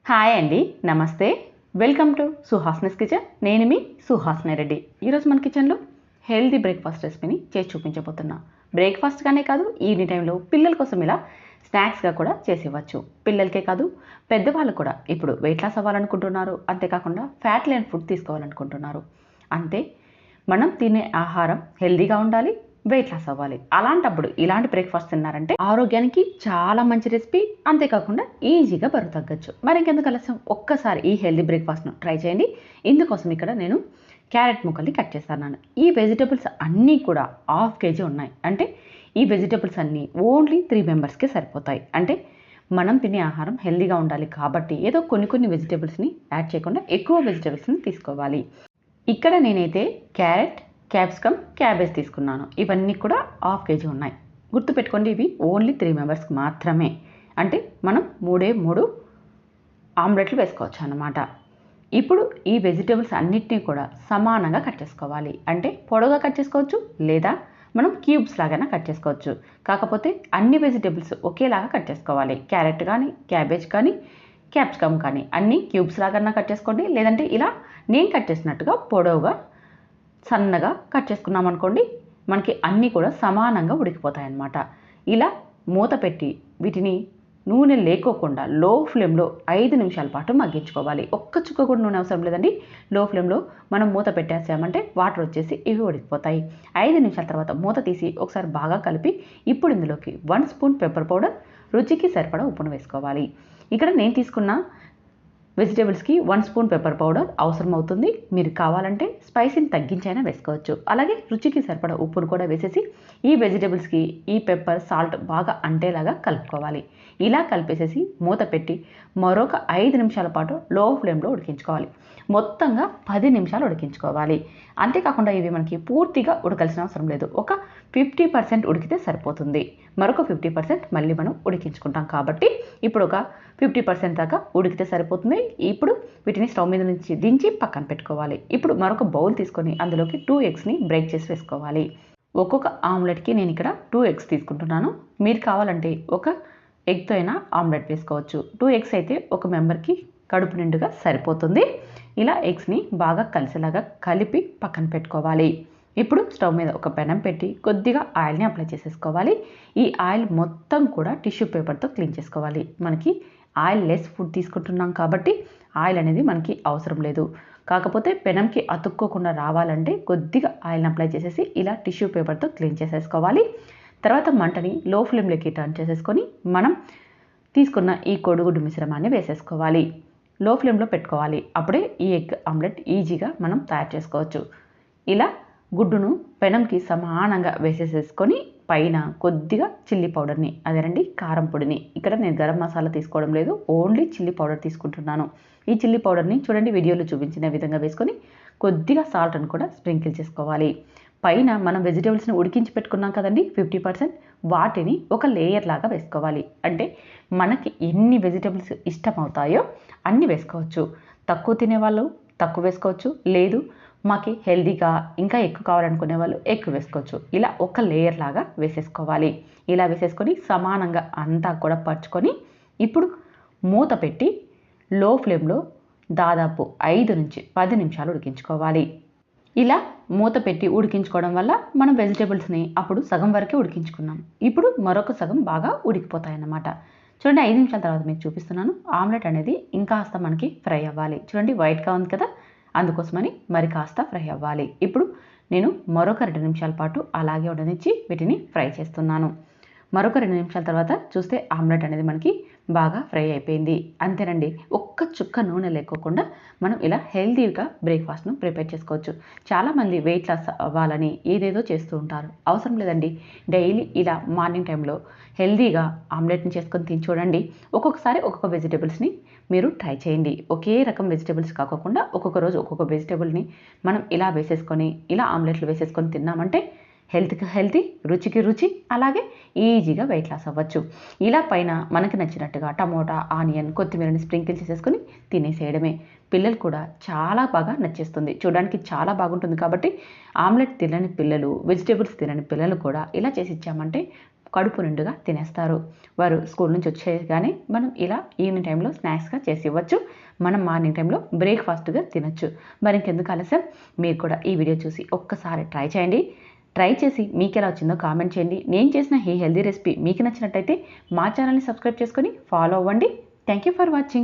Hi అండి, నమస్తే. Welcome to Suhasini's kitchen. నేను మీ సుహాస్ని రెడ్డి. ఈరోజు మన కిచెన్లో హెల్తీ బ్రేక్ఫాస్ట్ రెసిపీని చేసి చూపించబోతున్నా. బ్రేక్ఫాస్ట్గానే కాదు, ఈవినింగ్ టైంలో పిల్లల కోసం ఇలా స్నాక్స్గా కూడా చేసి ఇవ్వచ్చు. పిల్లలకే కాదు, పెద్దవాళ్ళు కూడా ఇప్పుడు వెయిట్ లాస్ అవ్వాలనుకుంటున్నారు. అంతేకాకుండా ఫ్యాట్ లేని ఫుడ్ తీసుకోవాలనుకుంటున్నారు. అంతే, మనం తినే ఆహారం హెల్తీగా ఉండాలి, వెయిట్ లాస్ అవ్వాలి. అలాంటప్పుడు ఇలాంటి బ్రేక్ఫాస్ట్ తిన్నారంటే ఆరోగ్యానికి చాలా మంచి రెసిపీ. అంతేకాకుండా ఈజీగా బరువు తగ్గచ్చు. మరి ఇంకెందుకు ఆలస్యం, ఒక్కసారి ఈ హెల్తీ బ్రేక్ఫాస్ట్ను ట్రై చేయండి. ఇందుకోసం ఇక్కడ నేను క్యారెట్ ముక్కల్ని కట్ చేస్తున్నాను. ఈ వెజిటబుల్స్ అన్నీ కూడా హాఫ్ కేజీ ఉన్నాయి. అంటే ఈ వెజిటబుల్స్ అన్నీ ఓన్లీ 3 మెంబర్స్కి సరిపోతాయి. అంటే మనం తినే ఆహారం హెల్తీగా ఉండాలి కాబట్టి ఏదో కొన్ని వెజిటబుల్స్ని యాడ్ చేయకుండా ఎక్కువ వెజిటబుల్స్ని తీసుకోవాలి. ఇక్కడ నేనైతే క్యారెట్, క్యాప్సికమ్, క్యాబేజ్ తీసుకున్నాను. ఇవన్నీ కూడా హాఫ్ కేజీ ఉన్నాయి. గుర్తుపెట్టుకోండి, ఇవి ఓన్లీ 3 మెంబర్స్కి మాత్రమే. అంటే మనం 3 ఆమ్లెట్లు వేసుకోవచ్చు అన్నమాట. ఇప్పుడు ఈ వెజిటేబుల్స్ అన్నిటినీ కూడా సమానంగా కట్ చేసుకోవాలి. అంటే పొడవుగా కట్ చేసుకోవచ్చు, లేదా మనం క్యూబ్స్ లాగానే కట్ చేసుకోవచ్చు. కాకపోతే అన్ని వెజిటేబుల్స్ ఒకేలాగా కట్ చేసుకోవాలి. క్యారెట్ కానీ, క్యాబేజ్ కానీ, క్యాప్సికమ్ కానీ అన్నీ క్యూబ్స్ లాగా కట్ చేసుకోండి. లేదంటే ఇలా నేను కట్ చేసినట్టుగా పొడవుగా సన్నగా కట్ చేసుకున్నాం అనుకోండి, మనకి అన్నీ కూడా సమానంగా ఉడికిపోతాయి అన్నమాట. ఇలా మూత పెట్టి వీటిని నూనె లేకోకుండా లో ఫ్లేమ్లో 5 నిమిషాల పాటు మగ్గించుకోవాలి. ఒక్క చుక్క కూడా నూనె అవసరం లేదండి. లో ఫ్లేమ్లో మనం మూత పెట్టేసామంటే వాటర్ వచ్చేసి ఇవి ఉడికిపోతాయి. 5 నిమిషాల తర్వాత మూత తీసి ఒకసారి బాగా కలిపి ఇప్పుడు ఇందులోకి 1 స్పూన్ పెప్పర్ పౌడర్, రుచికి సరిపడా ఉప్పును వేసుకోవాలి. ఇక్కడ నేను తీసుకున్న వెజిటేబుల్స్కి 1 స్పూన్ పెప్పర్ పౌడర్ అవసరం అవుతుంది. మీరు కావాలంటే స్పైసీని తగ్గించైనా వేసుకోవచ్చు. అలాగే రుచికి సరిపడా ఉప్పును కూడా వేసేసి ఈ వెజిటేబుల్స్కి ఈ పెప్పర్, సాల్ట్ బాగా అంటేలాగా కలుపుకోవాలి. ఇలా కలిపేసేసి మూత పెట్టి మరొక 5 నిమిషాల పాటు లో ఫ్లేమ్లో ఉడికించుకోవాలి. మొత్తంగా 10 నిమిషాలు ఉడికించుకోవాలి. అంతేకాకుండా ఇవి మనకి పూర్తిగా ఉడకాల్సిన అవసరం లేదు. ఒక 50% ఉడికితే సరిపోతుంది. మరొక 50% మళ్ళీ మనం ఉడికించుకుంటాం కాబట్టి ఇప్పుడు ఒక 50% దాకా ఉడికితే సరిపోతుంది. ఇప్పుడు వీటిని స్టవ్ మీద నుంచి దించి పక్కన పెట్టుకోవాలి. ఇప్పుడు మరొక బౌల్ తీసుకొని అందులోకి 2 ఎగ్స్ని బ్రేక్ చేసి వేసుకోవాలి. ఒక్కొక్క ఆమ్లెట్కి నేను ఇక్కడ 2 ఎగ్స్ తీసుకుంటున్నాను. మీరు కావాలంటే ఒక ఎగ్తో అయినా ఆమ్లెట్ వేసుకోవచ్చు. 2 ఎగ్స్ అయితే ఒక మెంబర్కి కడుపు నిండుగా సరిపోతుంది. ఇలా ఎగ్స్ని బాగా కలిసేలాగా కలిపి పక్కన పెట్టుకోవాలి. ఇప్పుడు స్టవ్ మీద ఒక పెనం పెట్టి కొద్దిగా ఆయిల్ని అప్లై చేసేసుకోవాలి. ఈ ఆయిల్ మొత్తం కూడా టిష్యూ పేపర్తో క్లీన్ చేసుకోవాలి. మనకి ఆయిల్ లెస్ ఫుడ్ తీసుకుంటున్నాం కాబట్టి ఆయిల్ అనేది మనకి అవసరం లేదు. కాకపోతే పెనంకి అతుక్కోకుండా రావాలంటే కొద్దిగా ఆయిల్ని అప్లై చేసేసి ఇలా టిష్యూ పేపర్తో క్లీన్ చేసేసుకోవాలి. తర్వాత మంటని లో ఫ్లేమ్లోకి టర్న్ చేసేసుకొని మనం తీసుకున్న ఈ కోడిగుడ్డు మిశ్రమాన్ని వేసేసుకోవాలి. లో ఫ్లేమ్లో పెట్టుకోవాలి. అప్పుడే ఈ ఎగ్ ఆమ్లెట్ ఈజీగా మనం తయారు చేసుకోవచ్చు. ఇలా గుడ్డును పెనంకి సమానంగా వేసేసేసుకొని పైన కొద్దిగా చిల్లీ పౌడర్ని, అదేనండి కారం పొడిని, ఇక్కడ నేను గరం మసాలా తీసుకోవడం లేదు, ఓన్లీ చిల్లీ పౌడర్ తీసుకుంటున్నాను. ఈ చిల్లీ పౌడర్ని చూడండి వీడియోలో చూపించిన విధంగా వేసుకొని కొద్దిగా సాల్ట్ని కూడా స్ప్రింకిల్ చేసుకోవాలి. పైన మనం వెజిటేబుల్స్ని ఉడికించి పెట్టుకున్నాం కదండి 50%, వాటిని ఒక లేయర్ లాగా వేసుకోవాలి. అంటే మనకి ఎన్ని వెజిటేబుల్స్ ఇష్టం అవుతాయో అన్నీ వేసుకోవచ్చు. తక్కువ తినేవాళ్ళు తక్కువ వేసుకోవచ్చు, లేదు మాకు హెల్తీగా ఇంకా ఎక్కువ కావాలనుకునే వాళ్ళు ఎక్కువ వేసుకోవచ్చు. ఇలా ఒక లేయర్ లాగా వేసేసుకోవాలి. ఇలా వేసేసుకొని సమానంగా అంతా కూడా పరుచుకొని ఇప్పుడు మూత పెట్టి లో ఫ్లేమ్లో దాదాపు 5 నుంచి 10 నిమిషాలు ఉడికించుకోవాలి. ఇలా మూత పెట్టి ఉడికించుకోవడం వల్ల మనం వెజిటేబుల్స్ని అప్పుడు సగం వరకే ఉడికించుకున్నాం. ఇప్పుడు మరొక సగం బాగా ఉడికిపోతాయి అన్నమాట. చూడండి 5 నిమిషాల తర్వాత మీకు చూపిస్తున్నాను. ఆమ్లెట్ అనేది ఇంకాస్త మనకి ఫ్రై అవ్వాలి. చూడండి వైట్గా ఉంది కదా, అందుకోసమని మరి కాస్త ఫ్రై అవ్వాలి. ఇప్పుడు నేను మరొక 2 నిమిషాల పాటు అలాగే ఉండనిచ్చి వీటిని ఫ్రై చేస్తున్నాను. మరొక 2 నిమిషాల తర్వాత చూస్తే ఆమ్లెట్ అనేది మనకి బాగా ఫ్రై అయిపోయింది. అంతేనండి, ఒక్క చుక్క నూనె లేకోకుండా మనం ఇలా హెల్తీగా బ్రేక్ఫాస్ట్ను ప్రిపేర్ చేసుకోవచ్చు. చాలామంది వెయిట్ లాస్ అవ్వాలని ఏదేదో చేస్తూ ఉంటారు. అవసరం లేదండి, డైలీ ఇలా మార్నింగ్ టైంలో హెల్తీగా ఆమ్లెట్ని చేసుకొని తిని చూడండి. ఒక్కొక్కసారి ఒక్కొక్క వెజిటేబుల్స్ని మీరు ట్రై చేయండి. ఒకే రకం వెజిటేబుల్స్ కాకుండా ఒక్కొక్క రోజు ఒక్కొక్క వెజిటేబుల్ని మనం ఇలా వేసేసుకొని ఇలా ఆమ్లెట్లు వేసేసుకొని తిన్నామంటే హెల్త్కి హెల్తీ, రుచికి రుచి, అలాగే ఈజీగా వెయిట్ లాస్ అవ్వచ్చు. ఇలా పైన మనకి నచ్చినట్టుగా టమోటా, ఆనియన్, కొత్తిమీరని స్ప్రింకిల్ చేసేసుకొని తినేసేయడమే. పిల్లలు కూడా చాలా బాగా నచ్చేస్తుంది. చూడడానికి చాలా బాగుంటుంది కాబట్టి ఆమ్లెట్ తినని పిల్లలు, వెజిటేబుల్స్ తినని పిల్లలు కూడా ఇలా చేసి ఇచ్చామంటే కడుపు నిండుగా తినేస్తారు. వారు స్కూల్ నుంచి వచ్చేయగానే మనం ఇలా ఈవినింగ్ టైంలో స్నాక్స్గా చేసి ఇవ్వచ్చు. మనం మార్నింగ్ టైంలో బ్రేక్ఫాస్ట్గా తినొచ్చు. మరి ఇంకెందుకు ఆలస్యం, మీరు కూడా ఈ వీడియో చూసి ఒక్కసారి ట్రై చేయండి. ట్రై చేసి మీకు ఎలా వచ్చిందో కామెంట్ చేయండి. నేను చేసిన ఈ హెల్దీ రెసిపీ మీకు నచ్చినట్టయితే మా ఛానల్ని సబ్స్క్రైబ్ చేసుకొని ఫాలో అవ్వండి. Thank you for watching.